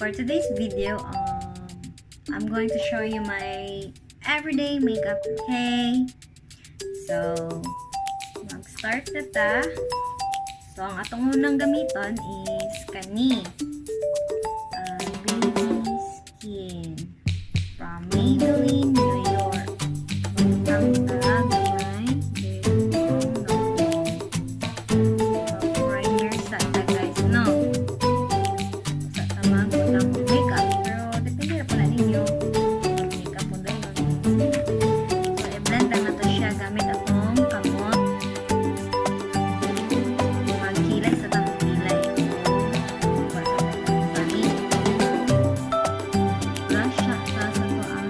for today's video, I'm going to show you my everyday makeup, okay? So, mag-start na ta. So, ang atong unang gamiton is kani. Baby Skin from Maybelline, New York. Ang tagagaway, primer sa ta guys, no? Sa tamang utang makeup. Pero, depende na pala ninyo. Makeup mo doon. So, i-blend lang na to siya gamit atong kamot. Magkilay sa tamang kilay. Brush siya sa ko ang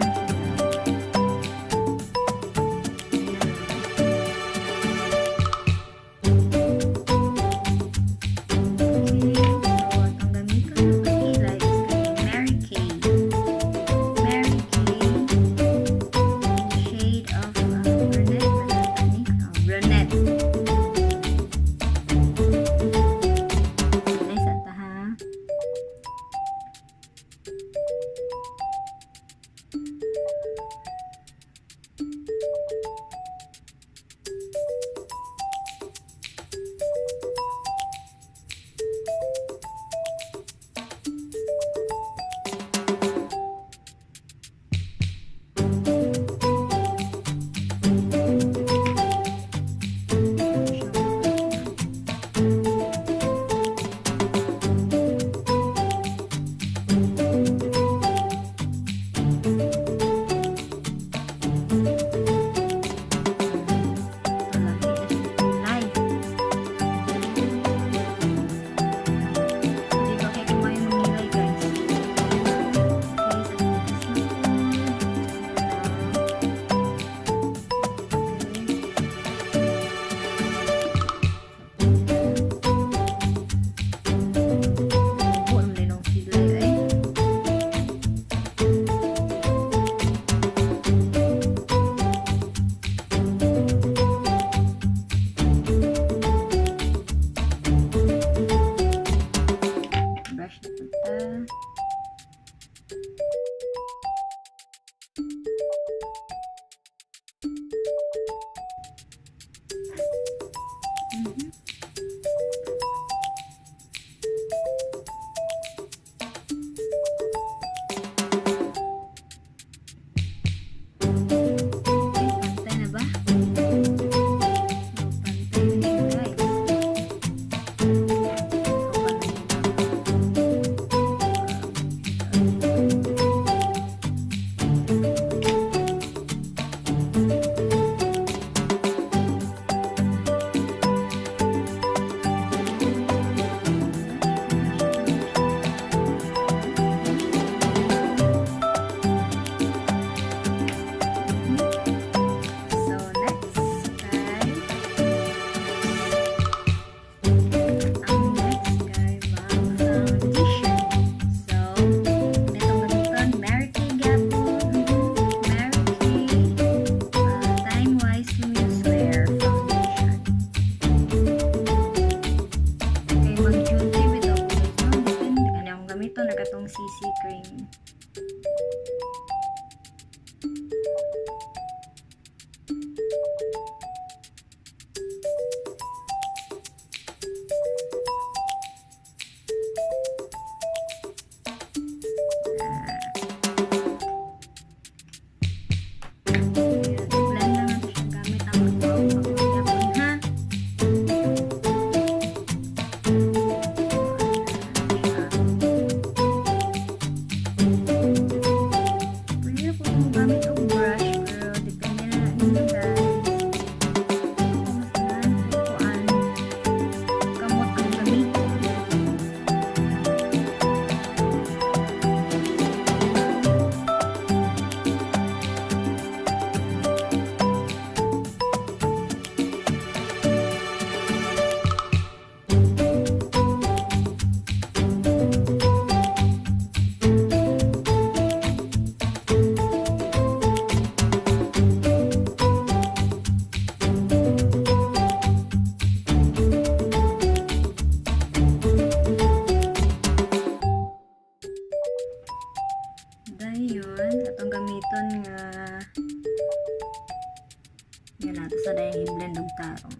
Yan nato sa dayang i-blend og tarong.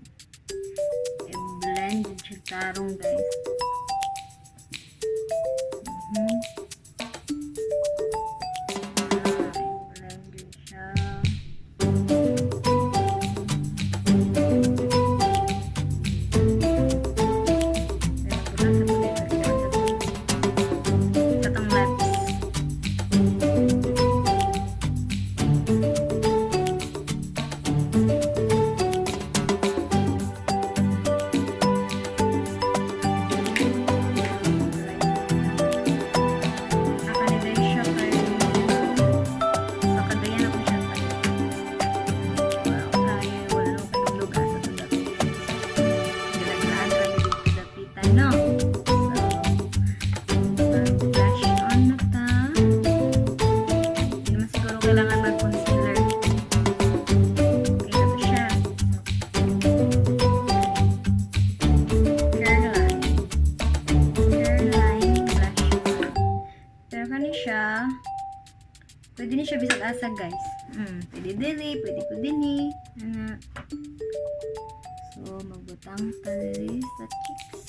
I-blend yung tarong, guys. I-blend din siya. Pwede ni siya bisag asa, guys. Pwede dili, pwede ko dini. So, magbutang tali sa cheeks.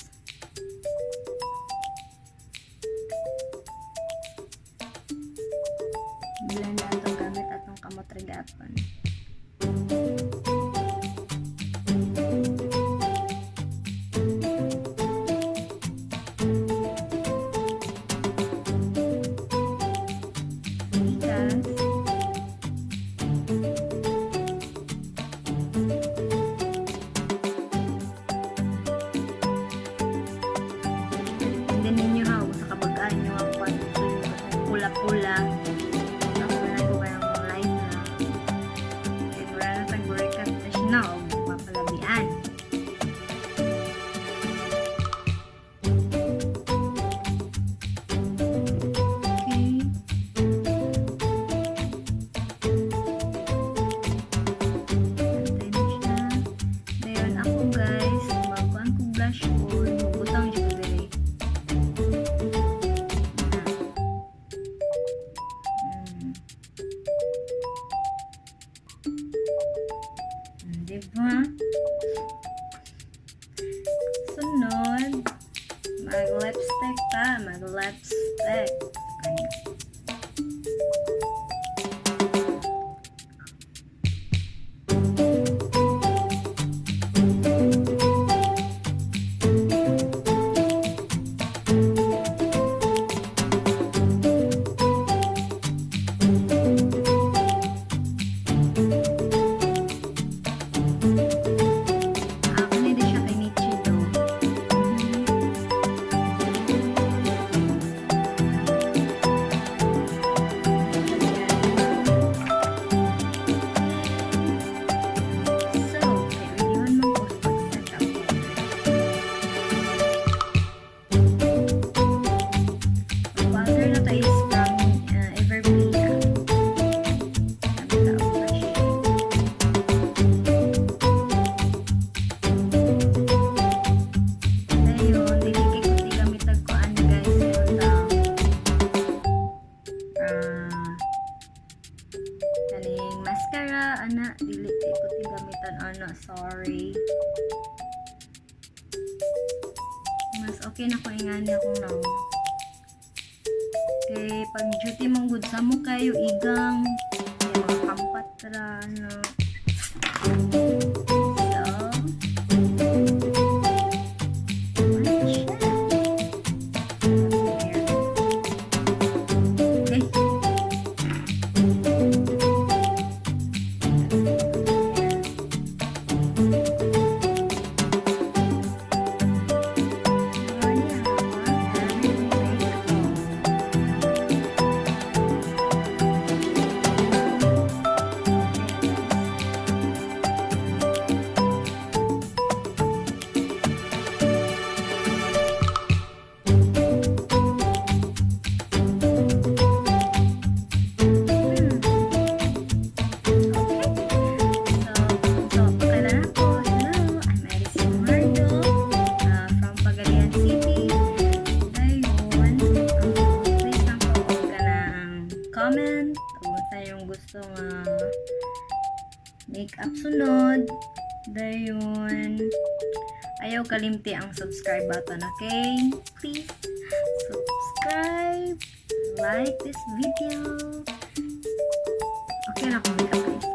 Blend na itong gamit atong kamot regapan. Pula-pula. Ako na nagbuka ng live na. Kaya wala na tag-workout na siya na. O mapalabian. Okay. Antay na siya. Dayon ako, guys. Magkuhan ko blush on. Magbutang siya ko dali. Diba? Sunod, mag-lipstick pa. Mag-lipstick. Okay. Kaning mascara, ana, dili ko gamitan, ana, sorry. Mas okay na ko ingani akong now. Okay, pag duty mong good sa mo kayo, igang, yung mga kampatra, ano. makeup sunod. Dayon, ayaw kalimti ang subscribe button, okay? Please subscribe, like this video. Okay na kung makeup guys.